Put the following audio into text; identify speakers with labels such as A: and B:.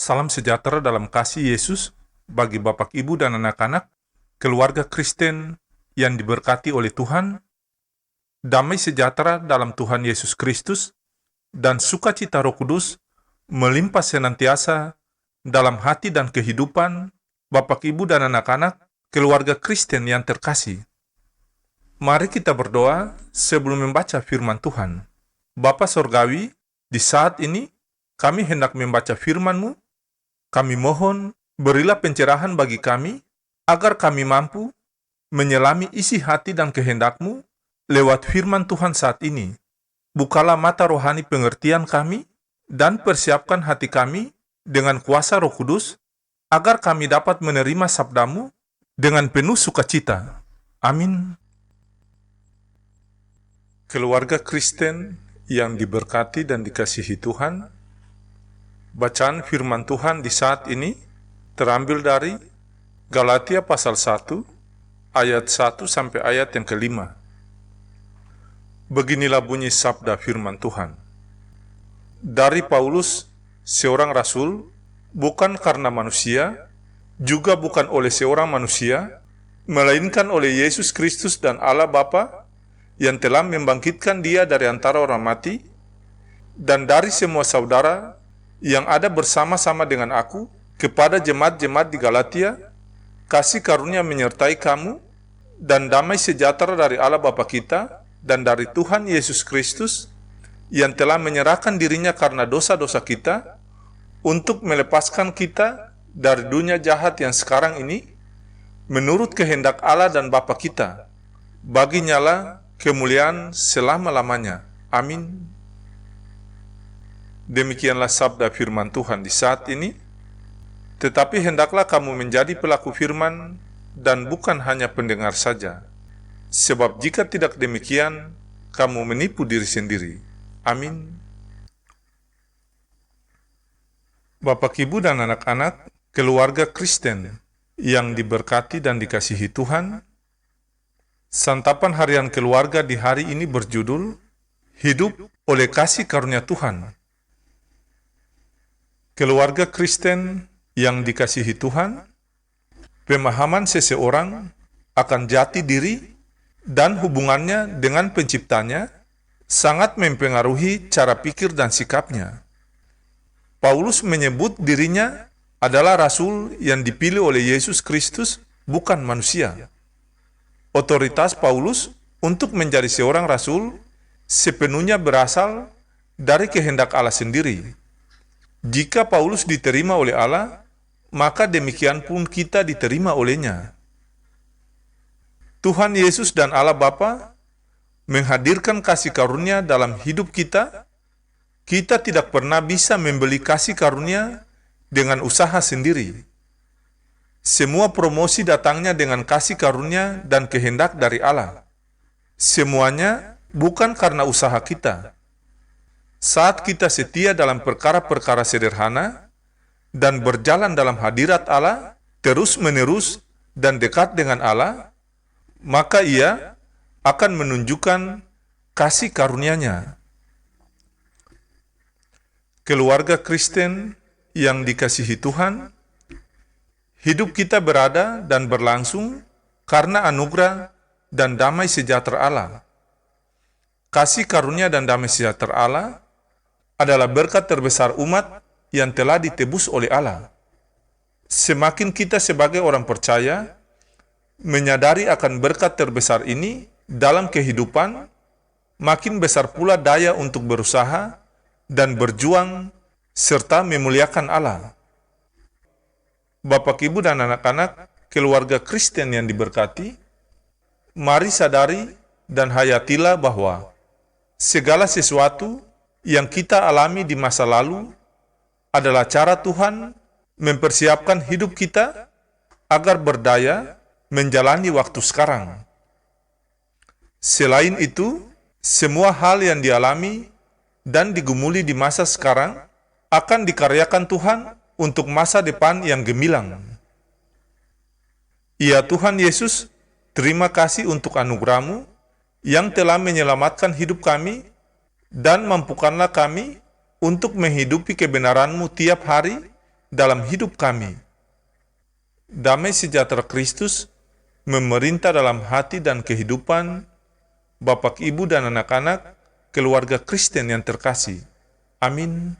A: Salam sejahtera dalam kasih Yesus bagi Bapak, Ibu, dan anak-anak, keluarga Kristen yang diberkati oleh Tuhan, damai sejahtera dalam Tuhan Yesus Kristus, dan sukacita Roh Kudus melimpah senantiasa dalam hati dan kehidupan Bapak, Ibu, dan anak-anak, keluarga Kristen yang terkasih. Mari kita berdoa sebelum membaca firman Tuhan. Bapa Sorgawi, di saat ini kami hendak membaca firman-Mu. Kami mohon, berilah pencerahan bagi kami, agar kami mampu menyelami isi hati dan kehendak-Mu lewat firman Tuhan saat ini. Bukalah mata rohani pengertian kami, dan persiapkan hati kami dengan kuasa Roh Kudus, agar kami dapat menerima sabda-Mu dengan penuh sukacita. Amin. Keluarga Kristen yang diberkati dan dikasihi Tuhan, bacaan firman Tuhan di saat ini terambil dari Galatia pasal 1 ayat 1 sampai ayat yang kelima. Beginilah bunyi sabda firman Tuhan. Dari Paulus, seorang rasul, bukan karena manusia, juga bukan oleh seorang manusia, melainkan oleh Yesus Kristus dan Allah Bapa yang telah membangkitkan Dia dari antara orang mati, dan dari semua saudara yang ada bersama-sama dengan aku, kepada jemaat-jemaat di Galatia, kasih karunia menyertai kamu, dan damai sejahtera dari Allah Bapa kita, dan dari Tuhan Yesus Kristus, yang telah menyerahkan dirinya karena dosa-dosa kita, untuk melepaskan kita dari dunia jahat yang sekarang ini, menurut kehendak Allah dan Bapa kita. Baginya lah kemuliaan selama-lamanya. Amin. Demikianlah sabda firman Tuhan di saat ini. Tetapi hendaklah kamu menjadi pelaku firman dan bukan hanya pendengar saja. Sebab jika tidak demikian, kamu menipu diri sendiri. Amin. Bapak, Ibu, dan anak-anak, keluarga Kristen yang diberkati dan dikasihi Tuhan, santapan harian keluarga di hari ini berjudul Hidup oleh Kasih Karunia Tuhan. Keluarga Kristen yang dikasihi Tuhan, pemahaman seseorang akan jati diri dan hubungannya dengan penciptanya sangat mempengaruhi cara pikir dan sikapnya. Paulus menyebut dirinya adalah rasul yang dipilih oleh Yesus Kristus, bukan manusia. Otoritas Paulus untuk menjadi seorang rasul sepenuhnya berasal dari kehendak Allah sendiri. Jika Paulus diterima oleh Allah, maka demikian pun kita diterima olehnya. Tuhan Yesus dan Allah Bapa menghadirkan kasih karunia dalam hidup kita. Kita tidak pernah bisa membeli kasih karunia dengan usaha sendiri. Semua promosi datangnya dengan kasih karunia dan kehendak dari Allah. Semuanya bukan karena usaha kita. Saat kita setia dalam perkara-perkara sederhana dan berjalan dalam hadirat Allah terus-menerus dan dekat dengan Allah, maka Ia akan menunjukkan kasih karunia-Nya. Keluarga Kristen yang dikasihi Tuhan, hidup kita berada dan berlangsung karena anugerah dan damai sejahtera Allah. Kasih karunia dan damai sejahtera Allah adalah berkat terbesar umat yang telah ditebus oleh Allah. Semakin kita sebagai orang percaya menyadari akan berkat terbesar ini dalam kehidupan, makin besar pula daya untuk berusaha dan berjuang serta memuliakan Allah. Bapak, Ibu, dan anak-anak, keluarga Kristen yang diberkati, mari sadari dan hayatilah bahwa segala sesuatu yang kita alami di masa lalu adalah cara Tuhan mempersiapkan hidup kita agar berdaya menjalani waktu sekarang. Selain itu, semua hal yang dialami dan digumuli di masa sekarang akan dikaryakan Tuhan untuk masa depan yang gemilang. Ya Tuhan Yesus, terima kasih untuk anugerah-Mu yang telah menyelamatkan hidup kami, dan mampukanlah kami untuk menghidupi kebenaran-Mu tiap hari dalam hidup kami. Damai sejahtera Kristus memerintah dalam hati dan kehidupan Bapak, Ibu, dan anak-anak keluarga Kristen yang terkasih. Amin.